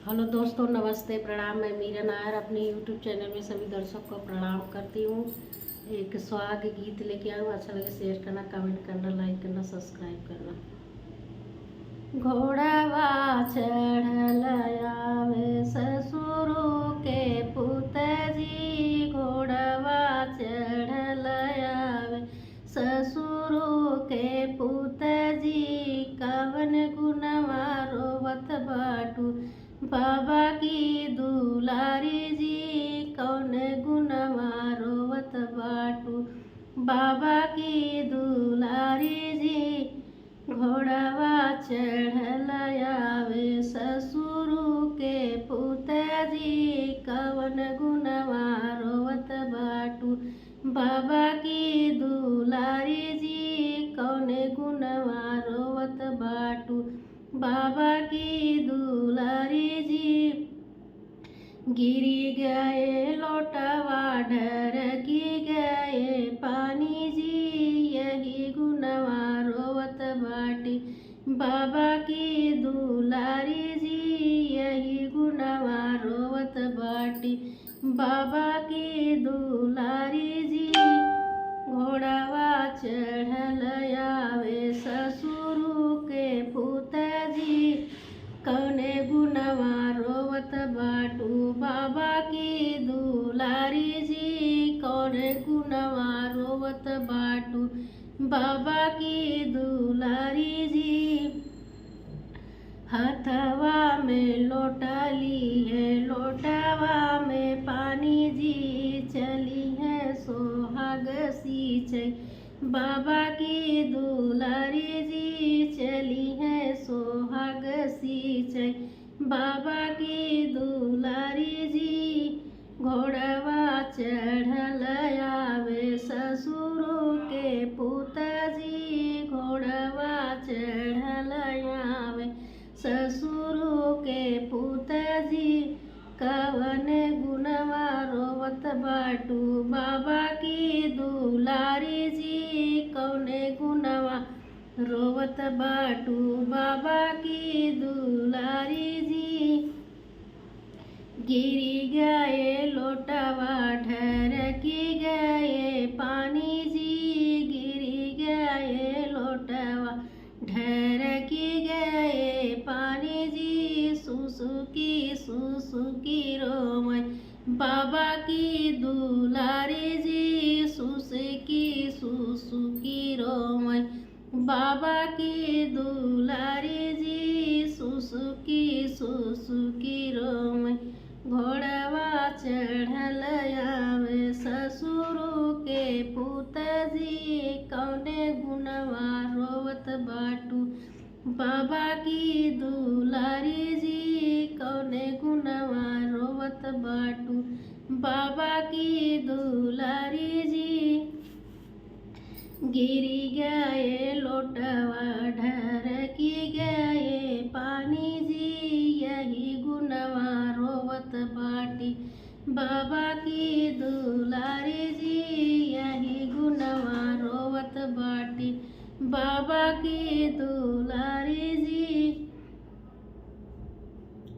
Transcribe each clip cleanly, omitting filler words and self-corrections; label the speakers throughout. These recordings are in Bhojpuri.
Speaker 1: हेलो दोस्तों, नमस्ते, प्रणाम। मैं मीरा नायर अपने यूट्यूब चैनल में सभी दर्शकों को प्रणाम करती हूँ। एक सुहाग गीत लेके आऊँ। अच्छा लगे शेयर करना, कमेंट करना, लाइक करना, सब्सक्राइब करना। घोड़वा चढ़ल आवे ससुरो के पुतजी, घोड़वा चढ़ल आवे ससुरो के पुतजी, कवन गुणवा रोवत बाटू बाबा की दुलारी जी, कौन गुणवा रोवत बाटू बाबा की दुलारी जी। घोड़वा चढ़ल आवे ससुरु के पुतजी, कवन गुणवा रोवत बाटू बाबा की दुलारी जी, कौन गुणवा रोवत बाटू बाबा की दुलारी जी। गिरी गए लोटवा ढरकी गए पानी जी, यही गुणवा रोवत बाटी बाबा की दुलारी जी, यही गुणवा रोवत बाटी बाबा की दुलारी जी। घोड़वा चढ़ल आवे ससुरु के पुतजी, कौने गुणवा रोवत बाटू बाबा की दुलारी जी, कौने गुणवा रोवत बाटू बाबा की दुलारी जी। हथवा में लोटा ली है, लोटावा में पानी जी, चली है सोहाग सींचे बाबा की दुलारी जी, चली है सोहाग सींचे बाबा की दुलारी जी। घोड़वा चढ़ल आवे ससुरो के पुतजी, घोड़वा चढ़ल आवे ससुरो के पुतजी, कवन गुणवा रोवत बाटू बाबा की दुलारी जी, कौने गुणवा रोवत बाटू बाबा की दुलारी जी। गिरी गए लोटवा ढरकी गए पानी जी, गिरी गए लोटवा ढरकी गए पानी जी, सुसुकी सुसुकी रोमय बाबा की दुलारी जी, सुसुकी सुसुकी रोमय बाबा की दुलारी जी, सुसुकी सुसुकी रोमय। घोड़वा चढ़ल आवे ससुरु के पुतजी, कौने गुणवा रोवत बाटू बाबा की दुलारी जी, कौने गुणवा रोवत बाटू बाबा की दुलारी जी। गिरी गए लोटवा ढरकी गए पानी जी, यही गुणवा रोवत बाटी बाबा की दुलारी जी, यही गुणवा रोवत बाटी बाबा की दुलारी जी।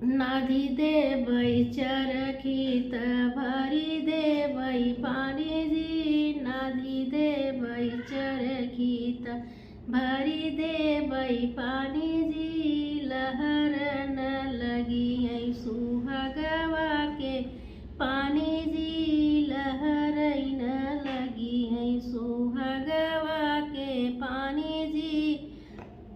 Speaker 1: नाधी देवई चरखी त भरी देवई पानी जी, नाधी देवई चरखी त भरी देवई पानी जी, लहर न लगी है सुहागवा के पानी जी, लहर न लगी है सुहागवा के पानी जी।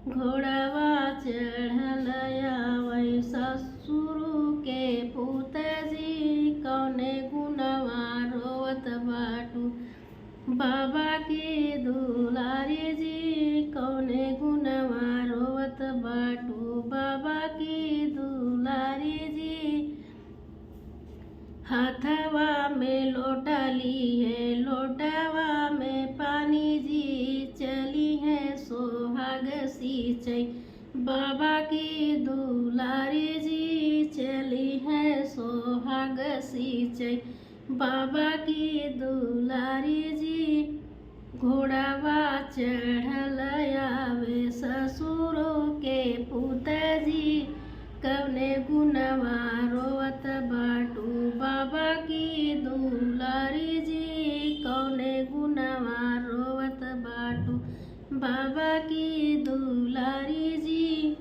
Speaker 1: घोड़वा चढ़ल आवे ससुरु के पुतजी, कौने गुणवा रोवत बाटू बाबा की दुलारी जी, कौने गुणवा रोवत बाटू बाबा की दुलारी जी। हाथवा में लोटा ली है, लोटावा में पानी जी, चली है सोहाग सींचे बाबा की दुलारी जी, चली है सोहाग सींचे बाबा की दुलारी जी। घोड़वा चढ़ल आवे ससुरो के पुतजी, कवने गुनवा रोवत बाटू बाबा की दुलारी जी, कवने गुनवा रोवत बाटू बाबा की दुलारी जी।